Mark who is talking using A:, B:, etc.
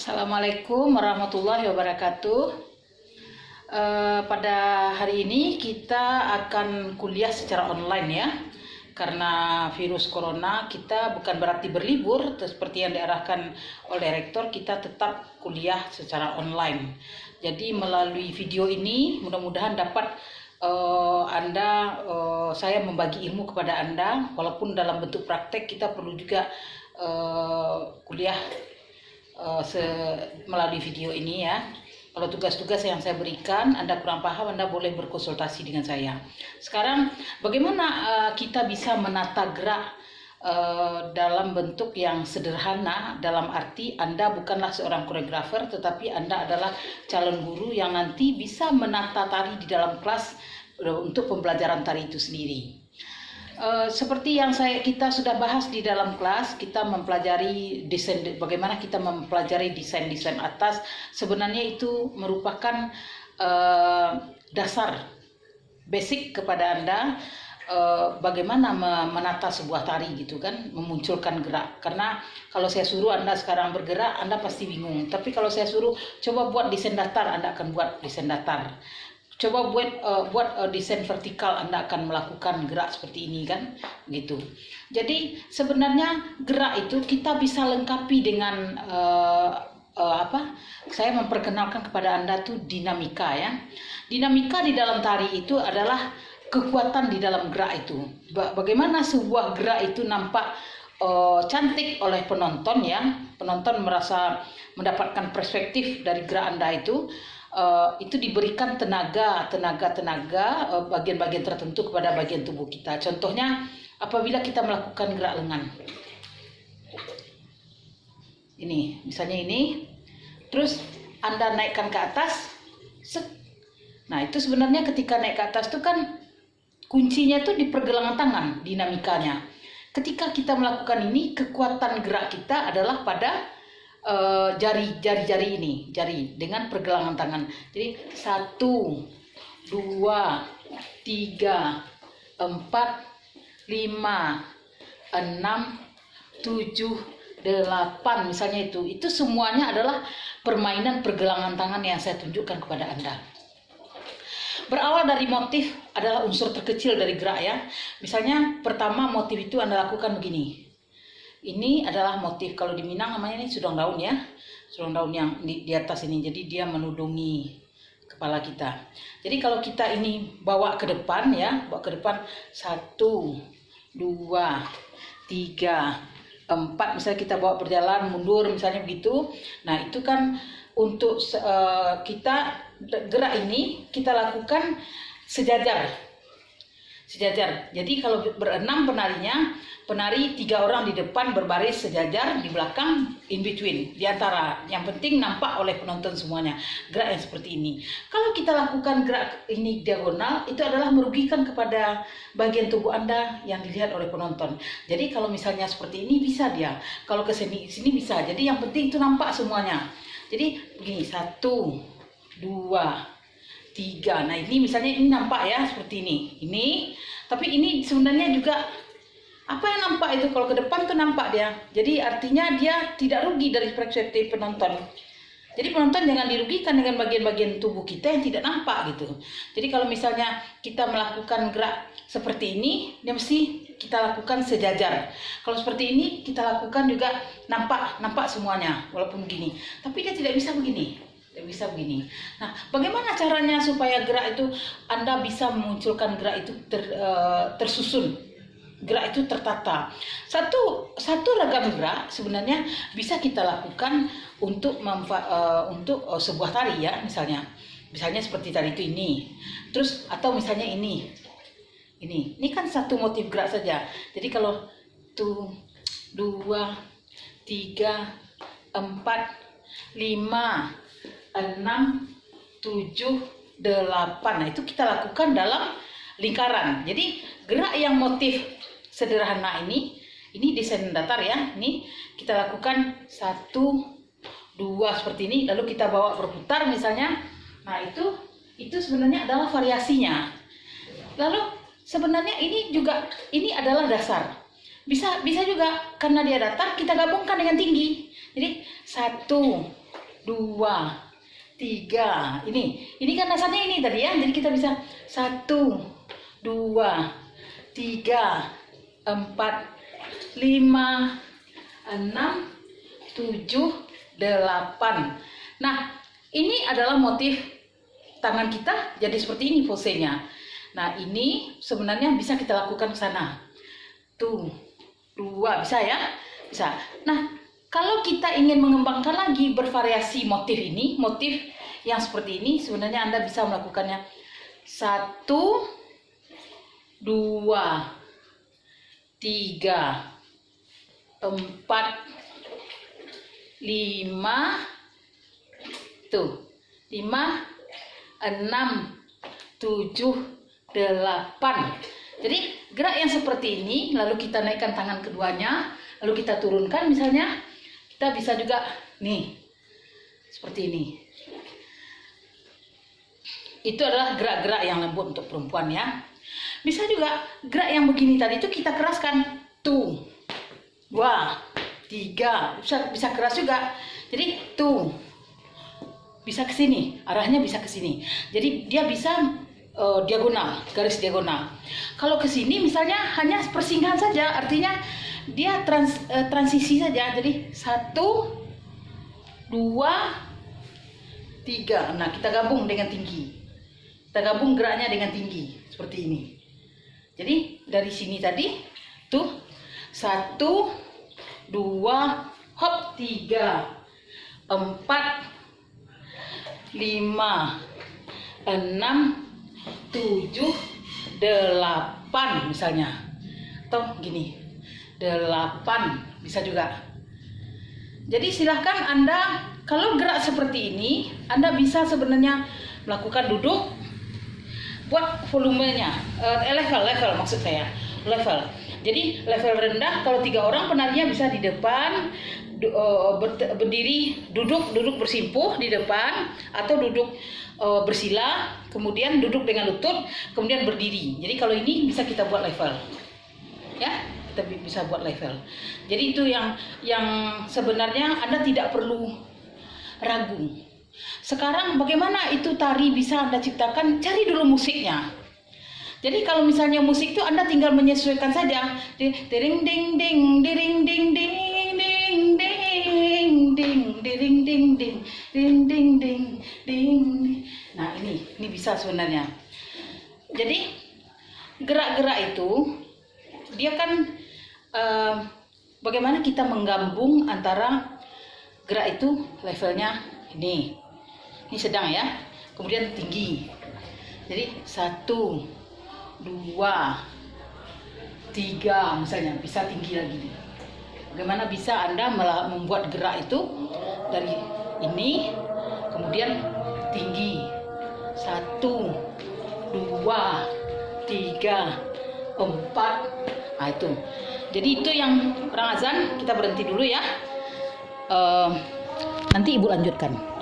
A: Assalamualaikum warahmatullahi wabarakatuh. Pada hari ini kita akan kuliah secara online ya. Karena virus corona kita bukan berarti berlibur seperti yang diarahkan oleh rektor, kita tetap kuliah secara online. Jadi melalui video ini mudah-mudahan dapat saya membagi ilmu kepada Anda, walaupun dalam bentuk praktek kita perlu juga kuliah melalui video ini ya. Kalau tugas-tugas yang saya berikan Anda kurang paham, Anda boleh berkonsultasi dengan saya. Sekarang bagaimana kita bisa menata gerak dalam bentuk yang sederhana, dalam arti Anda bukanlah seorang koreografer, tetapi Anda adalah calon guru yang nanti bisa menata tari di dalam kelas untuk pembelajaran tari itu sendiri. Seperti yang kita sudah bahas di dalam kelas, kita mempelajari desain, bagaimana kita mempelajari desain atas. Sebenarnya itu merupakan dasar basic kepada Anda, bagaimana menata sebuah tari gitu kan, memunculkan gerak. Karena kalau saya suruh Anda sekarang bergerak, Anda pasti bingung. Tapi kalau saya suruh coba buat desain datar, Anda akan buat desain datar. Coba buat desain vertikal, Anda akan melakukan gerak seperti ini kan, gitu. Jadi sebenarnya gerak itu kita bisa lengkapi dengan saya memperkenalkan kepada Anda tuh dinamika ya. Dinamika di dalam tari itu adalah kekuatan di dalam gerak itu. Bagaimana sebuah gerak itu nampak cantik oleh penonton ya. Penonton merasa mendapatkan perspektif dari gerak Anda itu diberikan tenaga bagian-bagian tertentu kepada bagian tubuh kita. Contohnya apabila kita melakukan gerak lengan. Ini, misalnya ini. Terus Anda naikkan ke atas. Nah, itu sebenarnya ketika naik ke atas itu kan kuncinya itu di pergelangan tangan, dinamikanya. Ketika kita melakukan ini, kekuatan gerak kita adalah pada jari ini, jari dengan pergelangan tangan. Jadi 1, 2, 3, 4, 5, 6, 7, 8 misalnya itu semuanya adalah permainan pergelangan tangan yang saya tunjukkan kepada Anda. Berawal dari motif adalah unsur terkecil dari gerak ya. Misalnya pertama motif itu Anda lakukan begini. Ini adalah motif, kalau di Minang namanya ini sudong daun ya. Sudong daun yang di atas ini, jadi dia menudungi kepala kita. Jadi kalau kita ini bawa ke depan ya, bawa ke depan 1, 2, 3, 4, misalnya kita bawa berjalan mundur misalnya begitu. Nah itu kan untuk kita gerak ini kita lakukan sejajar. Jadi kalau berenam penari 3 orang di depan berbaris sejajar, di belakang in between, di antara. Yang penting nampak oleh penonton semuanya gerak yang seperti ini. Kalau kita lakukan gerak ini diagonal, itu adalah merugikan kepada bagian tubuh Anda yang dilihat oleh penonton. Jadi kalau misalnya seperti ini bisa dia, kalau ke sini bisa. Jadi yang penting itu nampak semuanya. Jadi begini, 1, 2, 3. Nah ini misalnya ini nampak ya seperti ini. Tapi ini sebenarnya juga apa yang nampak itu, kalau ke depan tuh nampak dia. Jadi artinya dia tidak rugi dari perspektif penonton. Jadi penonton jangan dirugikan dengan bagian-bagian tubuh kita yang tidak nampak gitu. Jadi kalau misalnya kita melakukan gerak seperti ini, dia mesti kita lakukan sejajar. Kalau seperti ini kita lakukan juga nampak semuanya walaupun begini. Tapi dia tidak bisa begini. Bisa begini. Nah, bagaimana caranya supaya gerak itu Anda bisa memunculkan gerak itu tersusun, gerak itu tertata. Satu ragam gerak sebenarnya bisa kita lakukan untuk sebuah tari ya, misalnya seperti tadi itu ini. Terus atau misalnya ini kan satu motif gerak saja. Jadi kalau 1, 2, 3, 4, 5, 6, 7, 8. Nah itu kita lakukan dalam lingkaran. Jadi gerak yang motif sederhana ini desain datar ya. Ini kita lakukan 1, 2 seperti ini, lalu kita bawa berputar misalnya. Nah itu sebenarnya adalah variasinya. Lalu sebenarnya ini adalah dasar. Bisa juga karena dia datar kita gabungkan dengan tinggi. Jadi 1, 2, 3. Ini kan dasarnya ini tadi ya. Jadi kita bisa 1, 2, 3, 4, 5, 6, 7, 8. Nah, ini adalah motif tangan kita jadi seperti ini posenya. Nah, ini sebenarnya bisa kita lakukan ke sana. Tuh, 2, bisa ya? Bisa. Nah, kalau kita ingin mengembangkan lagi bervariasi motif ini, motif yang seperti ini, sebenarnya Anda bisa melakukannya 1, 2, 3, 4, 5, tuh, 5, 6, 7, 8. Jadi gerak yang seperti ini, lalu kita naikkan tangan keduanya, lalu kita turunkan misalnya, kita bisa juga nih, seperti ini. Itu adalah gerak-gerak yang lembut untuk perempuan ya. Bisa juga gerak yang begini tadi itu kita keraskan. Tuh, 2, 3, bisa keras juga. Jadi tuh, bisa ke sini, arahnya bisa ke sini. Jadi dia bisa diagonal, garis diagonal. Kalau ke sini misalnya hanya persinggahan saja, artinya dia transisi saja. Jadi 1, 2, 3. Nah, kita gabung dengan tinggi. Kita gabung geraknya dengan tinggi seperti ini. Jadi dari sini tadi tuh 1, 2, hop, 3, 4, 5, 6, 7, 8 misalnya. Atau gini, 8 bisa juga. Jadi silahkan Anda, kalau gerak seperti ini, Anda bisa sebenarnya melakukan duduk, buat volumenya, level maksud saya, level. Jadi level rendah, kalau 3 orang penarinya bisa di depan, berdiri, duduk bersimpuh di depan, atau duduk bersila, kemudian duduk dengan lutut, kemudian berdiri. Jadi kalau ini bisa kita buat level, ya, kita bisa buat level. Jadi itu yang sebenarnya Anda tidak perlu ragu. Sekarang bagaimana itu tari bisa Anda ciptakan? Cari dulu musiknya. Jadi kalau misalnya musik itu Anda tinggal menyesuaikan saja. Ding ding ding ding ding ding ding ding ding ding ding ding ding ding ding ding. Nah, ini bisa sebenarnya. Jadi gerak-gerak itu dia kan bagaimana kita menggabung antara gerak itu levelnya ini sedang ya, kemudian tinggi. Jadi 1, 2, 3 misalnya, bisa tinggi lagi. Bagaimana bisa Anda membuat gerak itu dari ini kemudian tinggi. 1, 2, 3, 4. Nah itu. Jadi itu yang kurang azan, kita berhenti dulu ya. Nanti Ibu lanjutkan.